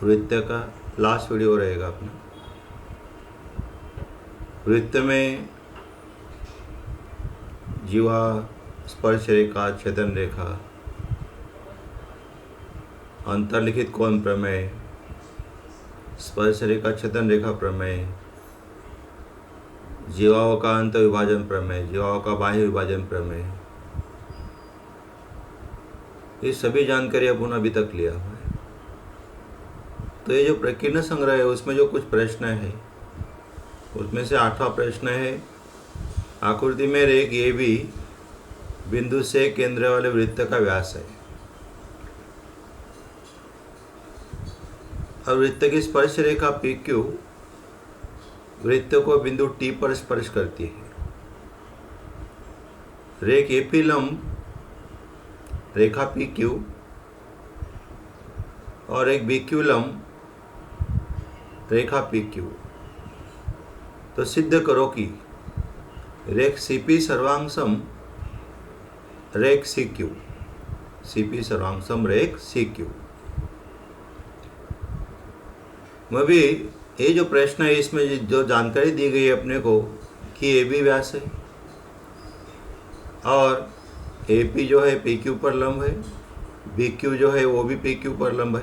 वृत्त का last video रहेगा अपना। वृत्त में जीवा, स्पर्श रेखा, छेदन रेखा, अंतर्लिखित कोण प्रमेय, स्पर्श रेखा छेदन रेखा प्रमेय, जीवाओं का अंत विभाजन प्रमेय, जीवाओं का बाह्य विभाजन प्रमेय, ये सभी जानकारी अपन अभी तक लिया हुआ है। तो ये जो प्रकीर्ण संग्रह है उसमें जो कुछ प्रश्न है, उसमें से 8वां प्रश्न है, आकृति में रेख ए बी बिंदु से केंद्र वाले वृत्त का व्यास है और वृत्त की स्पर्श रेखा पी क्यू वृत्त को बिंदु टी पर स्पर्श करती है। रेख एपी लंब रेखा पी क्यू और एक बी क्यू लंब रेखा पी क्यू। तो सिद्ध करो कि रेख सीपी सर्वांगसम रेख सी क्यू, सीपी सर्वांगसम रेख सी क्यू। मैं भी ये जो प्रश्न है इसमें जो जानकारी दी गई है अपने को कि ए बी व्यास है और ए पी जो है पी क्यू पर लंब है, बी क्यू जो है वो भी पी क्यू पर लंब है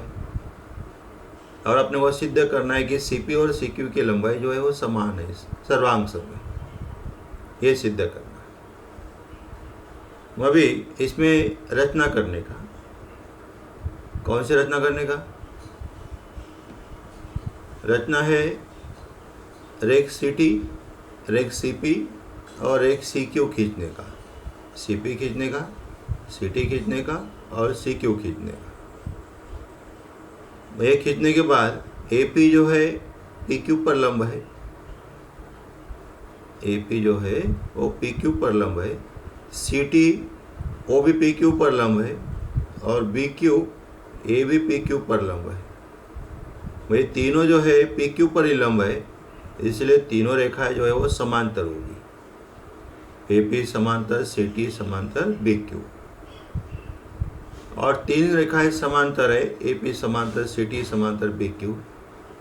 और अपने को सिद्ध करना है कि सी पी और सी क्यू की लंबाई जो है वो समान है, सर्वांगसम है। ये सिद्ध करना है। अभी इसमें रचना करने का, कौन सी रचना करने का? रचना है रेख सी टी, रेख सी पी और रेख सी क्यू खींचने का, सी पी खींचने का, सी टी खींचने का और सी क्यू खींचने का। ये खींचने के बाद ए पी जो है पी क्यू पर लंब है, ए पी जो है वो पी क्यू पर लंब है, सी टी वो भी पी क्यू पर लंब है और बी क्यू ए भी पी क्यू पर लंब है। वही तीनों जो है पी क्यू पर ही लंब है, इसलिए तीनों रेखाएं जो है वो समांतर होगी। ए पी समांतर सी टी समांतर बी क्यू और तीन रेखाएं समांतर है, ए पी समांतर सी टी समांतर बी क्यू।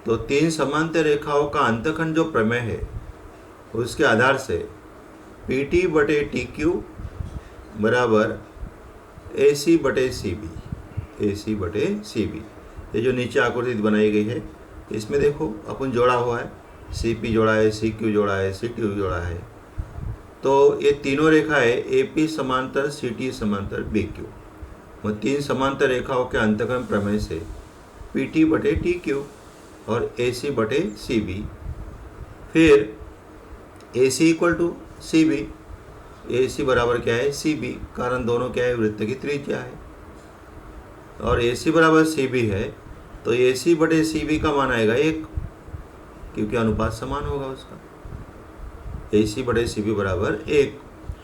तो तीन समांतर रेखाओं का अंतखंड जो प्रमेय है उसके आधार से पी टी बटे टी क्यू बराबर ए सी बटे सी बी, ए सी बटे सी बी। ये जो नीचे आकृति बनाई गई है इसमें देखो अपन जोड़ा हुआ है, सी पी जोड़ा है, सी क्यू जोड़ा है, सी टी जोड़ा है। तो ये तीनों रेखाएं ए पी समांतर सी टी समांतर बी क्यू, वो तीन समांतर रेखाओं के अंतःखंड प्रमेय से पी टी बटे टी क्यू और ए सी बटे सी बी। फिर ए सी इक्वल टू सी बी, ए सी बराबर क्या है सी बी, कारण दोनों क्या है वृत्त की त्रिज्या है और ए सी बराबर सी बी है तो ए सी बटे सी बी का मान आएगा 1, क्योंकि अनुपात समान होगा उसका। ए सी बटे सी बी बराबर 1,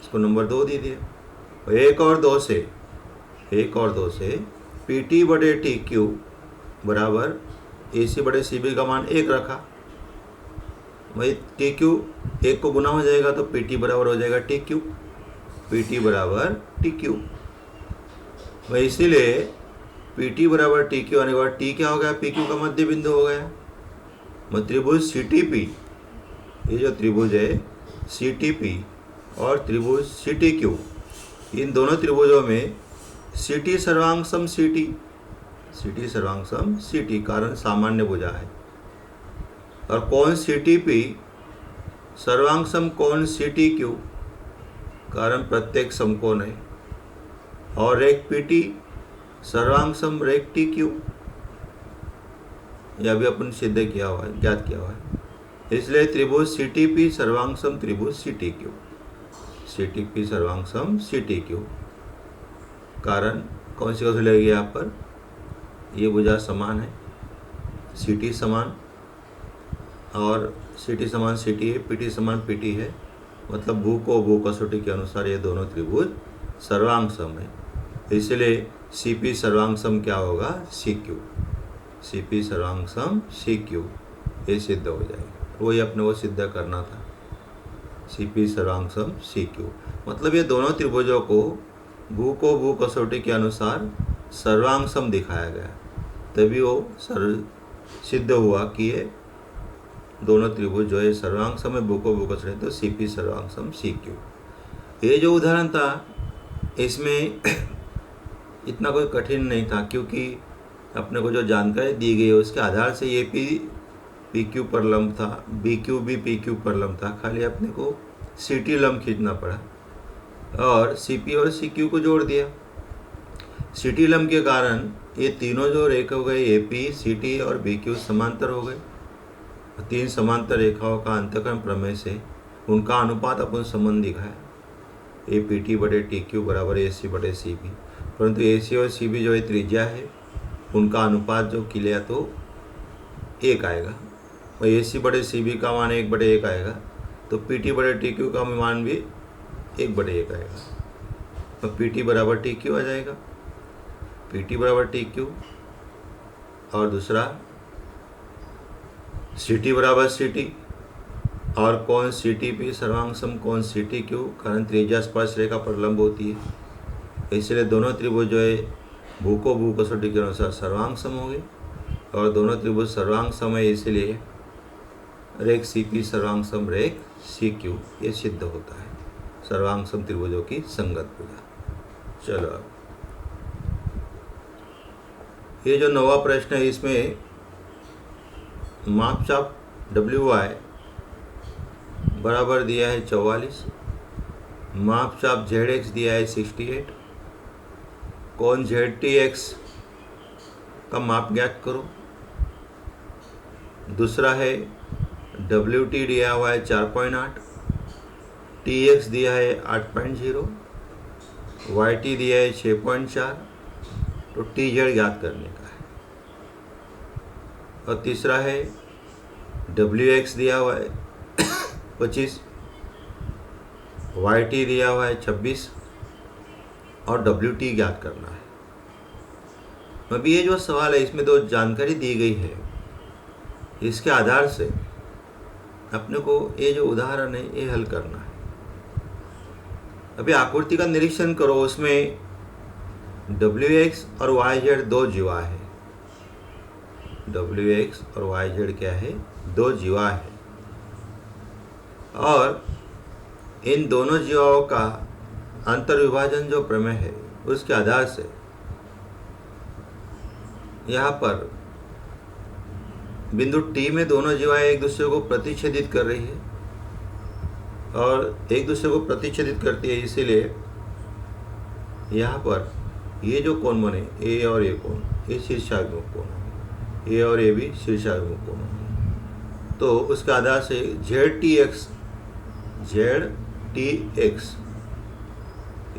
इसको नंबर 2 दे दिया। 1 और 2 से पी टी बटे टी क्यू बराबर ए सी बटे सी बी का मान 1 रखा। वही टी क्यू 1 को गुना हो जाएगा तो पी टी बराबर हो जाएगा टी क्यू, पी टी बराबर टी क्यू। वही इसीलिए पी टी बराबर टी क्यू आने के बाद टी क्या हो गया, पी क्यू का मध्य बिंदु हो गया। त्रिभुज सी टी पी, ये जो त्रिभुज है सी टी पी और त्रिभुज सी टी क्यू, इन दोनों त्रिभुजों में सी टी सर्वांगसम सी टी, सी टी सर्वांगसम सी टी, कारण सामान्य भुजा है। और कोण सी टी पी सर्वांगसम कोण सी टी क्यू, कारण प्रत्येक समकोण है। और रेख पी टी सर्वांगसम रेख टी क्यू, यह भी अपन सिद्ध किया हुआ है, ज्ञात किया हुआ है। इसलिए त्रिभुज सी टी पी सर्वांगसम त्रिभुज C T Q, C T P सर्वांगसम सी टी क्यू, कारण कौन सी कौन लगेगी यहाँ पर, ये भुजा समान है, सी टी समान और सी टी समान सी टी है, पी टी समान पी टी है, मतलब भू को भू कसौटी के अनुसार ये दोनों त्रिभुज सर्वांगसम है। इसलिए सी पी सर्वांगसम क्या होगा सी क्यू, सी पी सर्वांगसम सी क्यू, ये सिद्ध हो जाएगा। वही अपने को सिद्ध करना था, सी पी सर्वांगसम सी क्यू, मतलब ये दोनों त्रिभुजों को भू कसौटी के अनुसार सर्वांगसम दिखाया गया, तभी वो सिद्ध हुआ कि ये दोनों त्रिभुज जो है सर्वांग सम है, बुको बुको से, तो सी पी सर्वांग सम सी क्यू। ये जो उदाहरण था इसमें इतना कोई कठिन नहीं था, क्योंकि अपने को जो जानकारी दी गई है उसके आधार से ये पी क्यू पर लंब था, बी क्यू भी पी क्यू पर लंब था, खाली अपने को सी टी लंब खींचना पड़ा और सी पी और सी क्यू को जोड़ दिया। सी टी लंब के कारण ये तीनों जो रेखा हो गए ए पी, सी टी और बी क्यू समांतर हो गए। तीन समांतर रेखाओं का अंतःकरण प्रमेय से उनका अनुपात अपन संबंध दिखाया, ए पी टी बटे टी क्यू बराबर ए सी बटे सी बी। परंतु ए सी और सी बी जो है त्रिज्या है, उनका अनुपात जो किया तो 1 आएगा, और ए सी बटे सी बी का मान 1/1 आएगा, तो पी टी बटे टी क्यू का मान भी 1/1 आएगा। तो पी टी बराबर टी क्यू आ जाएगा, पी टी बराबर टी क्यू, और दूसरा सी टी बराबर सी टी, और कौन सी टी पी सर्वांग सम कौन सी टी क्यू, कारण त्रिज्या स्पर्श रेखा पर लंब होती है, इसलिए दोनों त्रिभुज जो है भूको भू कसौटी के अनुसार सर्वांग सम होंगे, और दोनों त्रिभुज सर्वांग सम है, इसलिए रेख सी पी सर्वांग सम रेख सी क्यू, ये सिद्ध होता है सर्वांग सम त्रिभुजों की संगत भुजा। चलो अब ये जो नवा प्रश्न है इसमें मापचाप WY बराबर दिया है 44, मापचाप ZX दिया है 68, कौन ZTX का माप ज्ञात करो। दूसरा है WT दिया हुआ है 4.8, TX दिया है 8.0, YT दिया है 6.4, तो TZ ज्ञात करने का है। और तीसरा है WX दिया हुआ है 25, YT दिया हुआ है 26, और WT ज्ञात करना है। अभी ये जो सवाल है इसमें जो जानकारी दी गई है इसके आधार से अपने को ये जो उदाहरण है ये हल करना है। अभी आकृति का निरीक्षण करो, उसमें WX और YZ दो जीवा है, WX और YZ क्या है, दो जीवा है, और इन दोनों जीवाओं का अंतर विभाजन जो प्रमेय है उसके आधार से यहाँ पर बिंदु T में दोनों जीवाएं एक दूसरे को प्रतिच्छेदित कर रही है, और एक दूसरे को प्रतिच्छेदित करती है, इसीलिए यहाँ पर ये जो कोण बने ए और ए कोण, ये शीर्षाभिमुख कोण है, ए और ए भी शीर्षाभिमुख कोण है। तो उसके आधार से ZTX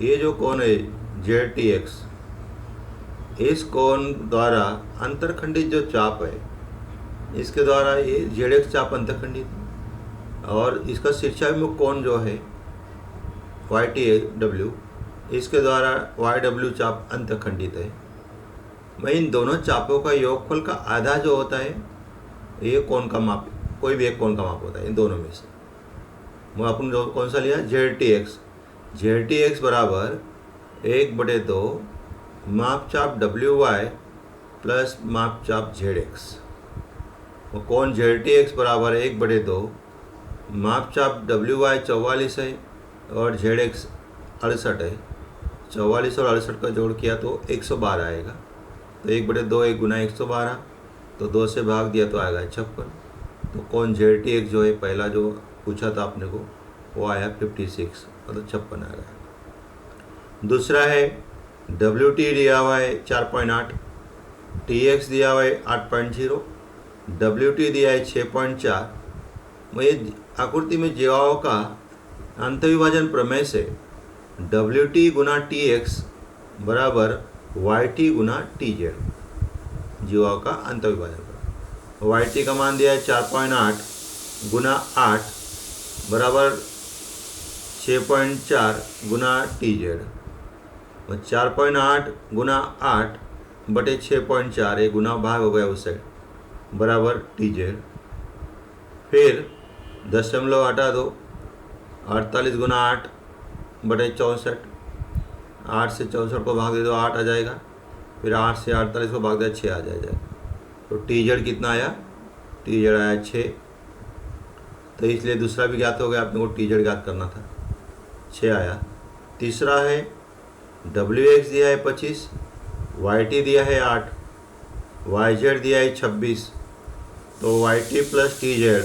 ये जो कोण है ZTX, इस कोण द्वारा अंतर्खंडित जो चाप है इसके द्वारा ये ZX चाप अंतर्खंडित है, और इसका शीर्षाभिमुख कोण जो है YTW, इसके द्वारा YW चाप अंतर्खंडित है। मैं इन दोनों चापों का योगफल का आधा जो होता है ये कोण का माप, कोई भी एक कोण का माप होता है इन दोनों में से। मैं अपन जो कौन सा लिया, ZTX बराबर 1/2 मापचाप WY प्लस मापचाप ZX। वो कौन ZTX बराबर 1/2 मापचाप WY 44 है और ZX 68 है, 44 और 68 का जोड़ किया तो 112 आएगा, तो 1/2 1 गुना 112, तो 2 से भाग दिया तो आएगा 56। तो कौन ZTX जो है पहला जो पूछा था आपने को वो आया 56, मतलब 56 आ गया। दूसरा है WT दिया हुआ है 4.8, TX दिया हुआ है 8.0, WT दिया है 6.4। ये आकृति में जीवाओं का अंतविभाजन प्रमेय से WT गुना TX बराबर YT गुना TZ, जीवाओं का अंतविभाजन। YT का मान दिया है 4.8 गुना 8 बराबर 6.4 गुना TZ, 4.8 गुना 8 बटे 6.4, एक गुना भाग हो गया उस साइड, बराबर TZ। फिर दशमलव हटा दो, 48 गुना 8 बटे 64, 8 से 64 को भाग दे दो 8 आ जाएगा, फिर 8 से 48 को भाग दे 6 आ जाएगा, तो टी जेड कितना आया, टी जेड आया 6। तो इसलिए दूसरा भी ज्ञात हो गया, आपने को टी जेड ज्ञात करना था, 6 आया। तीसरा है डब्ल्यू एक्स दिया है 25, वाई टी दिया है 8, वाई जेड दिया है 26। तो Y T plus T Z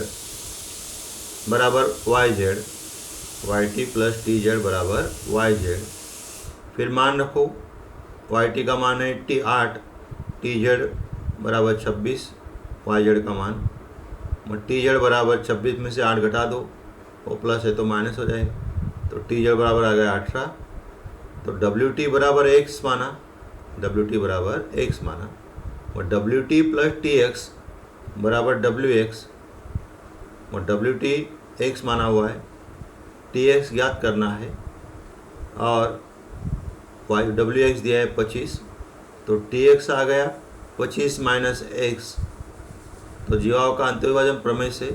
बराबर Y Z, Y T plus T Z बराबर वाई जेड। फिर मान रखो, वाई टी का मान है 8, टी जेड बराबर 26, वाई जेड का मान, टी जेड बराबर 26 में से 8 घटा दो, वो प्लस है तो माइनस हो जाएगा। तो टी जेड बराबर आ गया 18। तो डब्ल्यू टी बराबर एक्स माना, डब्ल्यू टी बराबर एक्स माना, और W T plus T X बराबर डब्ल्यू एक्स, और डब्ल्यू टी एक्स माना हुआ है, टी एक्स ज्ञात करना है, और वाई डब्ल्यू एक्स दिया है 25। तो टी एक्स आ गया 25 माइनस एक्स। तो जीवाओं का अंतर्विभाजन प्रमेय से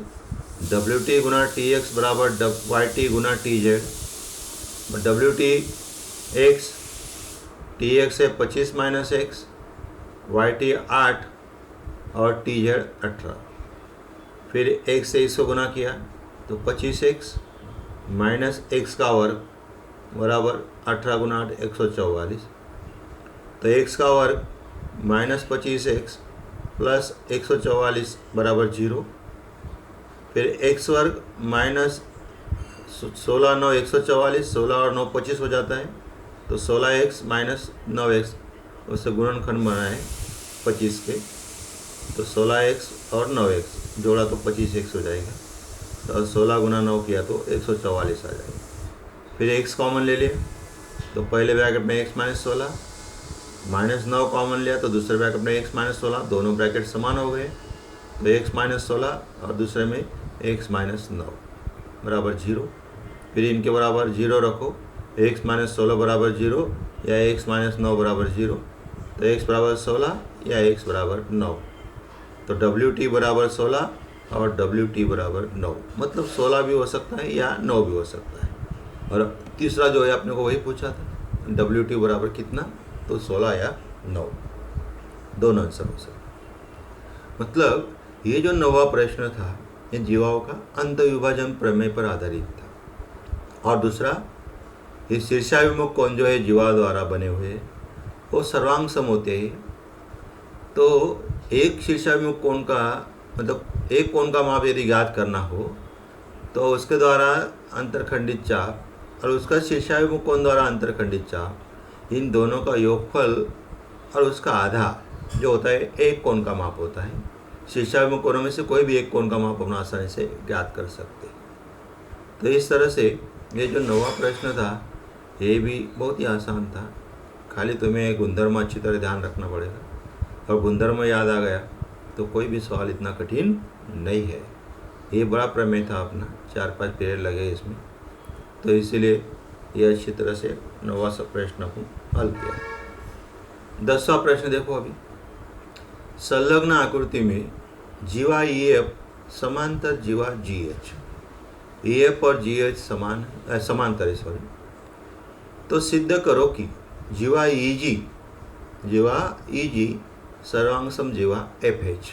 डब्ल्यू टी गुना टी एक्स बराबर वाई टी गुना T Z. W T X, T X है 25 माइनस एक्स, वाई टी 8 और टी जेड 18। फिर एक्स से इसको गुना किया तो 25x माइनस एक्स का वर्ग बराबर 18 गुना 8 144। तो एक्स का वर्ग माइनस 25x प्लस 144 बराबर 0। फिर एक्स वर्ग माइनस 16 9 144, 16 और 9 25 हो जाता है, तो 16x माइनस 9x, उससे गुणनखंड बनाए 25 के, तो 16x और 9x जोड़ा तो 25x हो जाएगा। तो 16 गुना 9 किया तो 144 आ जाएगा। फिर x कॉमन ले लिया तो पहले ब्रैकेट में x माइनस 16, माइनस 9 कॉमन लिया तो दूसरे ब्रैकेट में x माइनस 16, दोनों ब्रैकेट समान हो गए। तो x माइनस 16 और दूसरे में x माइनस 9 बराबर 0। फिर इनके बराबर 0 रखो, x माइनस 16 बराबर 0 या x माइनस 9 बराबर 0। तो x बराबर 16 या x बराबर 9। तो डब्ल्यू टी बराबर 16 और डब्ल्यू टी बराबर 9, मतलब 16 भी हो सकता है या 9 भी हो सकता है। और तीसरा जो है आपने को वही पूछा था, डब्ल्यू टी बराबर कितना, तो 16 या 9, दोनों आंसर हो सकते। मतलब ये जो 9वां प्रश्न था ये जीवाओं का अंतर्विभाजन प्रमेय पर आधारित था। और दूसरा, ये शीर्षाभिमुख कोण जो है जीवा द्वारा बने हुए वो सर्वांग सम होते हैं। तो एक शीर्षाभिमुख कोण का मतलब एक कोण का माप यदि ज्ञात करना हो तो उसके द्वारा अंतरखंडित चाप और उसका शीर्षाभिमुख कोण द्वारा अंतरखंडित चाप, इन दोनों का योगफल और उसका आधा जो होता है एक कोण का माप होता है। शीर्षाभिमुख कोणों में से कोई भी एक कोण का माप अपना आसानी से ज्ञात कर सकते। तो इस तरह से ये जो 9वां प्रश्न था ये भी बहुत ही आसान था, खाली तुम्हें गुणधर्म अच्छी तरह ध्यान रखना पड़ेगा और गुणधर्म याद आ गया तो कोई भी सवाल इतना कठिन नहीं है। ये बड़ा प्रमेय था अपना, 4-5 पीरियड लगे इसमें, तो इसीलिए ये अच्छी तरह से 9वां प्रश्न को हल किया। 10वां प्रश्न देखो अभी, संलग्न आकृति में जीवा EF समांतर जीवा GH, EF और GH समांतर है तो सिद्ध करो कि जीवा EG सर्वांगसम जीवा FH।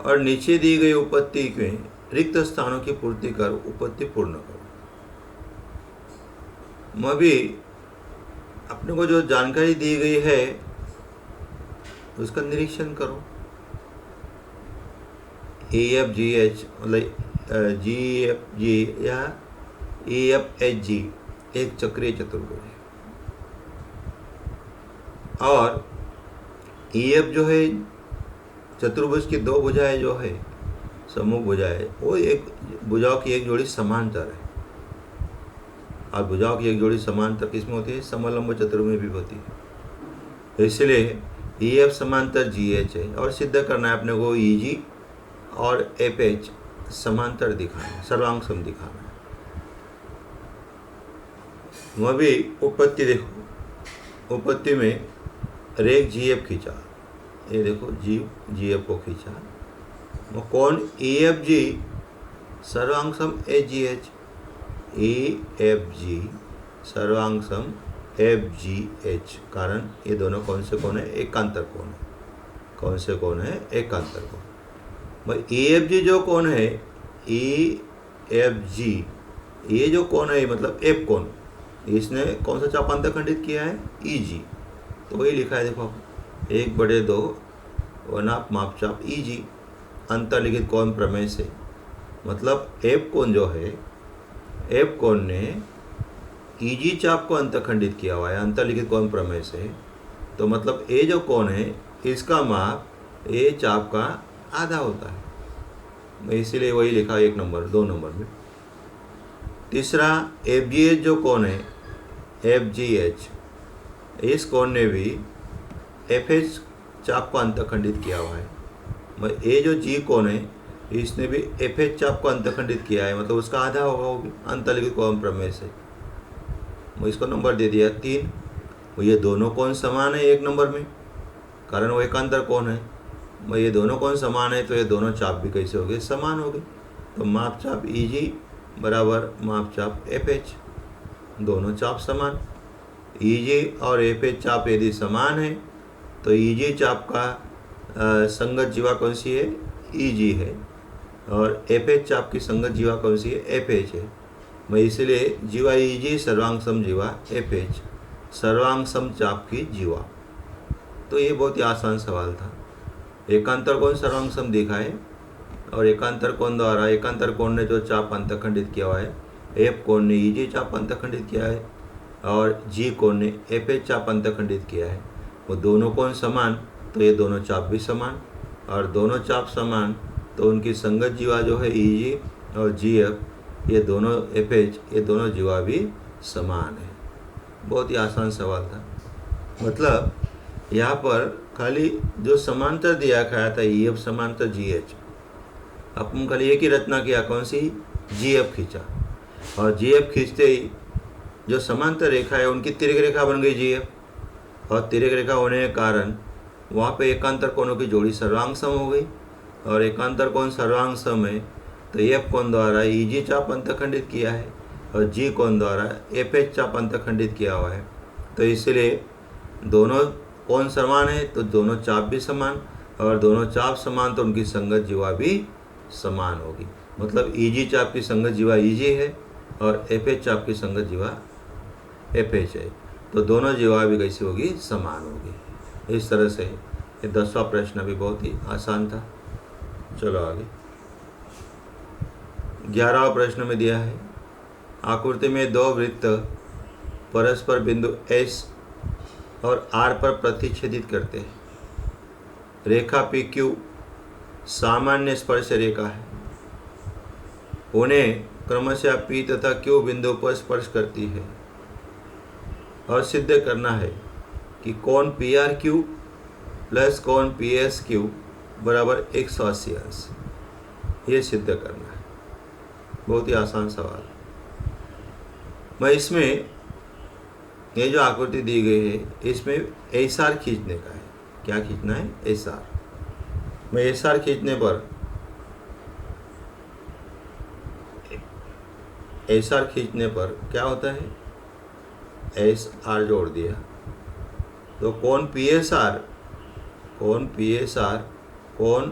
और नीचे दी गई उपपत्ति में रिक्त स्थानों की पूर्ति कर उपपत्ति पूर्ण करो। अभी अपने को जो जानकारी दी गई है उसका निरीक्षण करो। EFGH मतलब GFG या EFHG एक चक्रीय चतुर्भुज है और EF जो है चतुर्भुज की 2 भुजाएं जो है सम्मुख भुजाएं, वो एक भुजाओं की एक जोड़ी समांतर है और भुजाओं की एक जोड़ी समांतर किसमें होती है, समलंब चतुर्भुज में भी होती है। इसलिए EF समांतर GH है और सिद्ध करना है अपने को EG और FH समांतर दिखाना है, सर्वांगसम दिखाना है। वह भी उपपत्ति देखो, उपपत्ति में रेख GF खींचा, ये देखो GF को खींचा, वो कौन EFG सर्वांगसम HGH, EFG सर्वांगसम FGH, कारण ये दोनों कौन से कोण है, एकांतर कोण है। कौन से कोण है? एकांतर कोण। EFG जो कोण है, EFG, ये जो कोण है मतलब एफ कोण, इसने कौन सा चाप अंतखंडित किया है? EG। तो वही लिखा है, देखो 1/2 1/2 मापचाप EG अंतर्लिखित कोण प्रमेय से। मतलब एफ कोण जो है, एफ कोण ने EG चाप को अंतखंडित किया हुआ है अंतर्लिखित कोण प्रमेय से। तो मतलब ए जो कोण है इसका माप ए चाप का आधा होता है, इसीलिए वही लिखा 1 नंबर 2 नंबर में। तीसरा FGH जो कोण है, FGH, इस कोण ने भी FH चाप को अंतखंडित किया हुआ है। ए जो G कोण है इसने भी FH चाप को अंतखंडित किया है, मतलब उसका आधा होगा वो भी अंतर्लिखित कोण प्रमेय से। इसको नंबर दे दिया 3। ये दोनों कोण समान है 1 नंबर में, कारण वो एकांतर कोण है। ये दोनों कोण समान है तो ये दोनों चाप भी कैसे हो गए? समान हो गए। तो माप चाप EG बराबर माप चाप FH, दोनों चाप समान। EG और FH चाप यदि समान है तो EG चाप का संगत जीवा कौन सी है? EG है, और FH चाप की संगत जीवा कौन सी है? FH है। इसलिए जीवा EG सर्वांग सम जीवा FH, सर्वांग सम चाप की जीवा। तो ये बहुत ही आसान सवाल था। एकांतर कोण सर्वांग सम दिखा है, और एकांतर कोण द्वारा एकांतर कोण ने जो चाप अंतखंडित किया हुआ है, एफ कोण ने EG चाप अंतखंडित किया है और G कोण ने FH चाप अंतखंडित किया है। वो दोनों कोण समान तो ये दोनों चाप भी समान, और दोनों चाप समान तो उनकी संगत जीवा जो है EG और GF, ये दोनों FH, ये दोनों जीवा भी समान है। बहुत ही आसान सवाल था। मतलब यहाँ पर खाली जो समांतर दिया खाया था EF समांतर GH, अपन खाली एक ही रचना किया, कौन सी? GF खींचा, और GF खींचते ही जो समांतर रेखा है उनकी तिर्यक रेखा बन गई GF, और तिर्यक रेखा होने के कारण वहाँ पे एकांतर कोणों की जोड़ी सर्वांग सम हो गई, और एकांतर कोण सर्वांग सम है तो F कोण द्वारा EG चाप अंतखंडित किया है और G कोण द्वारा FH चाप अंतखंडित किया हुआ है। तो इसलिए दोनों कोण समान है तो दोनों चाप भी समान, और दोनों चाप समान तो उनकी संगत जीवा भी समान होगी। मतलब EG चाप की संगत जीवा EG है और FH चाप की संगत जीवा FH है, तो दोनों जीवा भी कैसी होगी? समान होगी। इस तरह से ये 10वां प्रश्न भी बहुत ही आसान था। चलो आगे 11वां प्रश्न में दिया है, आकृति में 2 वृत्त परस्पर बिंदु S और R पर प्रतिच्छेदित करते हैं। रेखा PQ सामान्य स्पर्श रेखा है, उन्हें क्रमशः P तथा Q बिंदु पर स्पर्श करती है, और सिद्ध करना है कि कोण PRQ प्लस कोण PSQ बराबर 180 अंश। ये सिद्ध करना है। बहुत ही आसान सवाल। मैं इसमें ये जो आकृति दी गई है इसमें SR खींचने का है। क्या खींचना है? SR। मैं SR खींचने पर क्या होता है? SR जोड़ दिया तो कोण PSR, कोण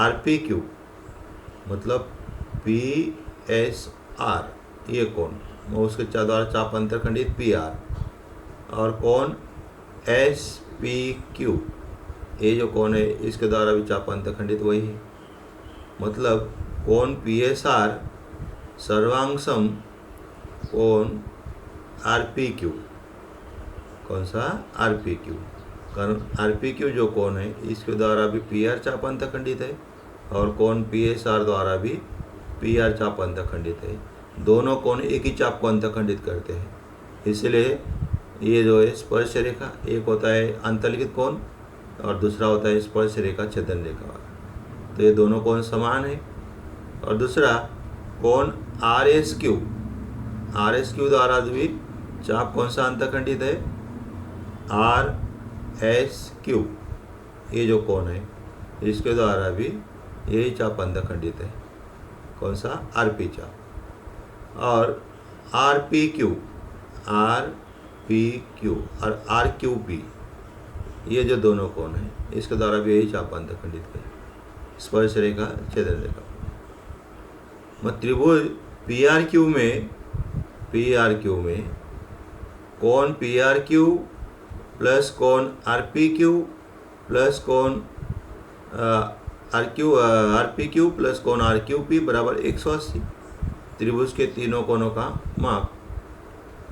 RPQ, मतलब PSR ये कोण, उसके द्वारा चाप अंतरखंडित PR, और कोण SPQ ये जो कोण है इसके द्वारा भी चाप अंतरखंडित वही है। मतलब कोण PSR सर्वांग सम कोण RPQ। कौन सा? RPQ। कारण RPQ जो कोण है इसके द्वारा भी PR चाप अंतरखंडित है, और कोण PSR द्वारा भी PR चाप अंतरखंडित है। दोनों कोण एक ही चाप को अंतरखंडित करते हैं, इसलिए ये जो है स्पर्श रेखा, एक होता है अंतर्लिखित कोण और दूसरा होता है स्पर्श रेखा छेदन रेखा वाला। तो ये दोनों कोण समान है। और दूसरा कोण RSQ द्वारा भी चाप कौन सा अंतरखंडित है? RSQ ये जो कोण है इसके द्वारा भी यही चाप अंतरखंडित है। कौन सा? RP चाप। और RPQ और RQP ये जो दोनों कोण हैं इसके द्वारा भी यही चाप अंतखंडित करें, स्पर्श रेखा छेदन रेखा। त्रिभुज PRQ में कोण PRQ प्लस कोण RPQ प्लस कोण RPQ प्लस कोण RQP बराबर 180। त्रिभुज के तीनों कोणों का माप।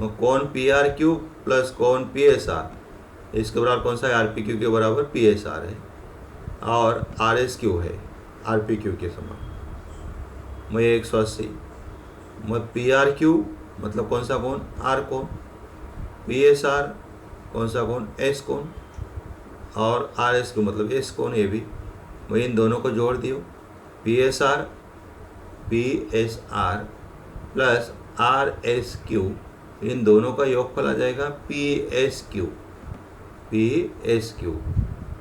कोण PRQ प्लस कोण PSR, इसके बराबर कौन सा है? RPQ के बराबर PSR है और RSQ है RPQ के समान। मैं 180 PRQ मतलब कौन सा कोण? R कोण। PSR कौन सा कोण? S कोण। और RSQ मतलब S कोण। ये भी मैं इन दोनों को जोड़ दियो। PSR प्लस RSQ, इन दोनों का योगफल आ जाएगा PSQ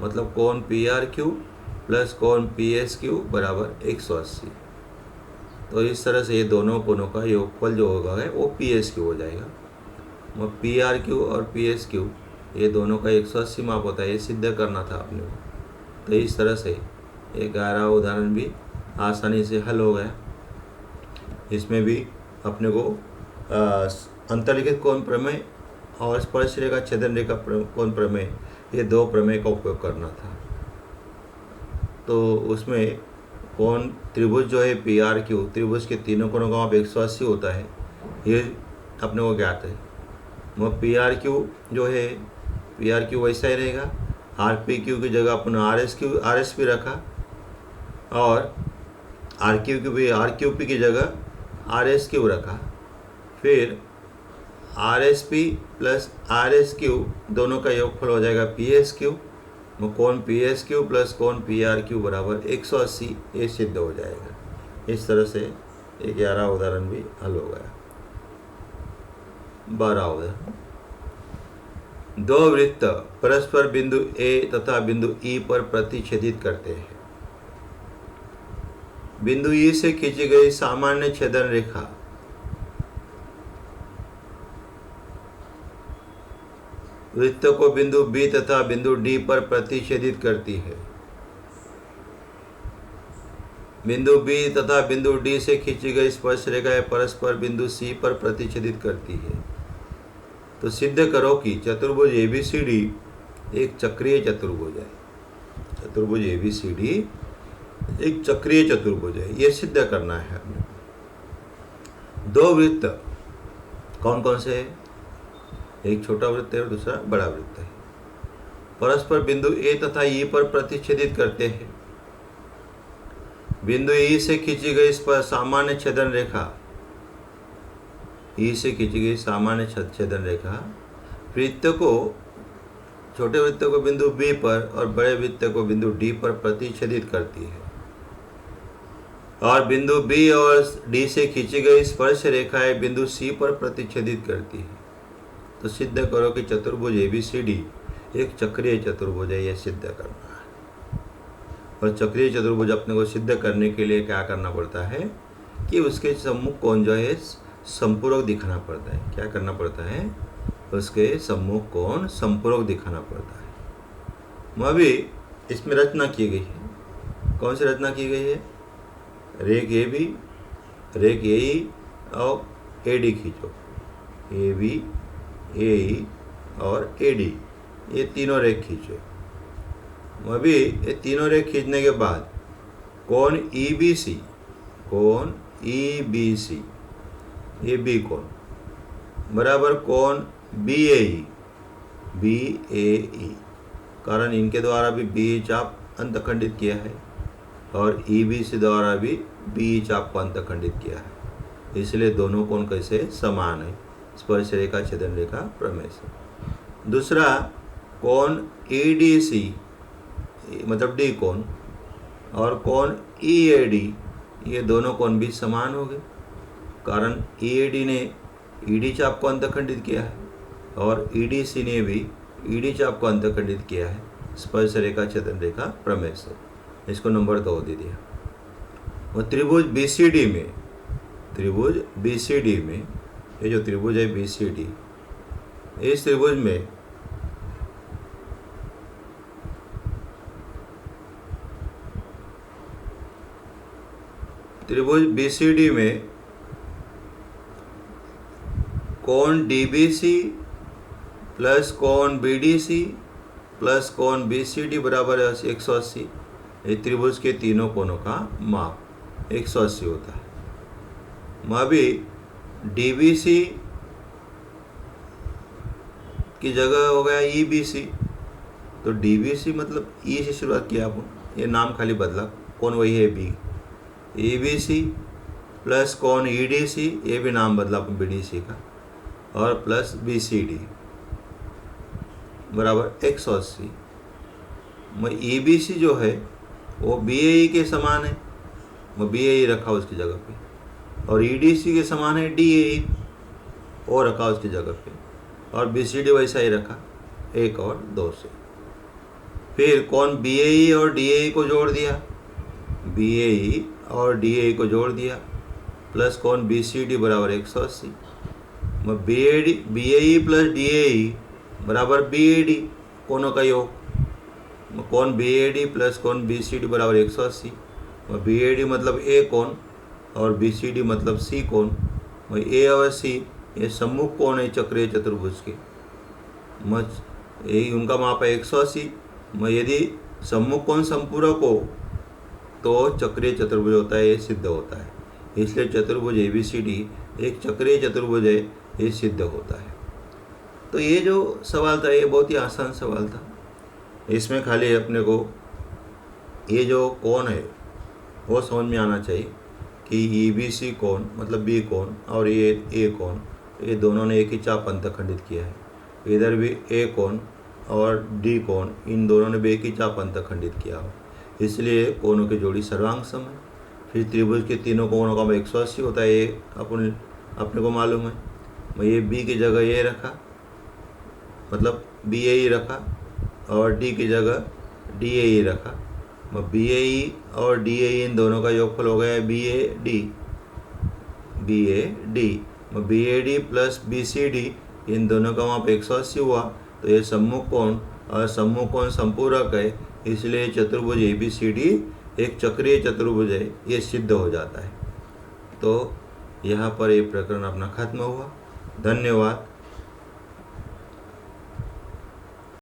मतलब कोण PRQ प्लस कोण PSQ बराबर 180। तो इस तरह से ये दोनों कोणों का योगफल जो होगा वो PSQ हो जाएगा। वो PRQ और PSQ ये दोनों का 180 माप होता है, ये सिद्ध करना था अपने को। तो इस तरह से 11वां उदाहरण भी आसानी से हल हो गया। इसमें भी अपने को अंतर्लिखित कोण प्रमेय और स्पर्श रेखा छेदन रेखा कोण प्रमेय, ये दो प्रमेय का उपयोग करना था। तो उसमें कोण त्रिभुज जो है PRQ, त्रिभुज के तीनों कोणों का माप 180 होता है, ये अपने को ज्ञात है। वो PRQ जो है PRQ वैसा ही रहेगा। RPQ की जगह अपन RSP रखा और RQP की जगह RSQ रखा। फिर RSP प्लस RSQ दोनों का योगफल हो जाएगा PSQ। वो कोण PSQ प्लस कोण PRQ बराबर 180, ये सिद्ध हो जाएगा। इस तरह से 11वां उदाहरण भी हल हो गया। 12वां उदाहरण, दो वृत्त परस्पर बिंदु A तथा बिंदु E पर प्रतिच्छेदित करते हैं। बिंदु E से खींची गई सामान्य छेदन रेखा वृत्त को बिंदु B तथा बिंदु D पर प्रतिच्छेदित करती है। बिंदु B तथा बिंदु D से खींची गई स्पर्श रेखाएं परस्पर बिंदु C पर प्रतिच्छेदित करती है। तो सिद्ध करो कि चतुर्भुज ABCD एक चक्रीय चतुर्भुज है। चतुर्भुज ABCD एक चक्रीय चतुर्भुज है, यह सिद्ध करना है हमें। दो वृत्त कौन कौन से है? एक छोटा वृत्त है और दूसरा बड़ा वृत्त है। परस्पर बिंदु A तथा E पर प्रतिच्छेदित करते हैं। बिंदु E से खींची गई इस पर सामान्य छेदन रेखा, E से खींची गई सामान्य छेदन रेखा वृत्त को, छोटे वृत्त को बिंदु B पर और बड़े वृत्त को बिंदु D पर प्रतिच्छेदित करती है। और बिंदु B और D से खींची गई स्पर्श रेखाएं बिंदु C पर प्रतिच्छेदित करती है। तो सिद्ध करो कि चतुर्भुज ABCD एक चक्रीय चतुर्भुज है, यह सिद्ध करना है। और चक्रीय चतुर्भुज अपने को सिद्ध करने के लिए क्या करना पड़ता है कि उसके सम्मुख कोण जो है संपूरक दिखाना पड़ता है। क्या करना पड़ता है? उसके सम्मुख कोण संपूरक दिखाना पड़ता है। अभी इसमें रचना की गई है। कौन सी रचना की गई है? रेख AB, रेख AE और AD खींचो। AB, AE और AD, ये तीनों रेख खींचो। अभी ये तीनों रेख खींचने के बाद कोण EBC, ये B कोण बराबर कोण BAE, कारण इनके द्वारा भी BE चाप अंतखंडित किया है और EBC द्वारा भी BE चाप को अंतखंडित किया है, इसलिए दोनों कोण कैसे समान है स्पर्श रेखा छेदन रेखा प्रमेय से। दूसरा कोण EDC मतलब D कोण और कोण EAD, ये दोनों कोण भी समान हो गए, कारण EAD ने ED चाप को अंतखंडित किया है और EDC ने भी ED चाप को अंतखंडित किया है स्पर्श रेखा छेदन रेखा प्रमेय से। इसको नंबर 2 दे दिया। और त्रिभुज BCD में ये जो त्रिभुज है BCD, इस त्रिभुज में त्रिभुज BCD में कोण DBC प्लस कोण BDC प्लस कोण BCD बराबर है 180। ये त्रिभुज के तीनों कोणों का माप 180 होता है। अभी DBC की जगह हो गया EBC, तो DBC मतलब E से शुरुआत किया अपन, ये नाम खाली बदला, कौन वही है B। EBC प्लस कौन EDC, ये भी नाम बदला अपन BDC का, और प्लस BCD बराबर 180। EBC जो है वो BAE के समान है, वो BAE रखा उसकी जगह पे, और EDC के समान है DAE, वो रखा उसकी जगह पे, और BCD वैसा ही रखा 1 और 2 से। फिर कौन BAE और DAE को जोड़ दिया, BAE और DAE को जोड़ दिया, प्लस कौन BCD बराबर 180। BAE प्लस DAE बराबर BAD, कोनों का योग। कौन BAD प्लस कौन BCD बराबर 180। BAD मतलब A कोण और BCD मतलब C कोण। A और C ये सम्मुख कोण है चक्रीय चतुर्भुज के, यही उनका माप है 180। यदि सम्मुख कोण संपूरक हो तो चक्रीय चतुर्भुज होता है, ये सिद्ध होता है। इसलिए चतुर्भुज ABCD एक चक्रीय चतुर्भुज है, ये सिद्ध होता है। तो ये जो सवाल था ये बहुत ही आसान सवाल था। इसमें खाली अपने को ये जो कोण है वो समझ में आना चाहिए कि EBC कोण मतलब B कोण और ये A कोण, ये दोनों ने एक ही चाप अंतखंडित किया है। इधर भी A कोण और D कोण, इन दोनों ने भी एक ही चाप अंतखंडित किया हो, इसलिए कोणों की जोड़ी सर्वांग सम है। फिर त्रिभुज के तीनों कोणों का 180 होता है, ये अपने को मालूम है। ये B की जगह ये रखा, मतलब BAE रखा, और D की जगह DAE रखा। BAE और DAE इन दोनों का योगफल हो गया BAD। BAD प्लस BCD इन दोनों का माप 180 हुआ, तो ये सम्मुख कोण और सम्मुख कोण संपूरक है, इसलिए चतुर्भुज ABCD एक चक्रीय चतुर्भुज है, ये सिद्ध हो जाता है। तो यहाँ पर ये प्रकरण अपना खत्म हुआ। धन्यवाद।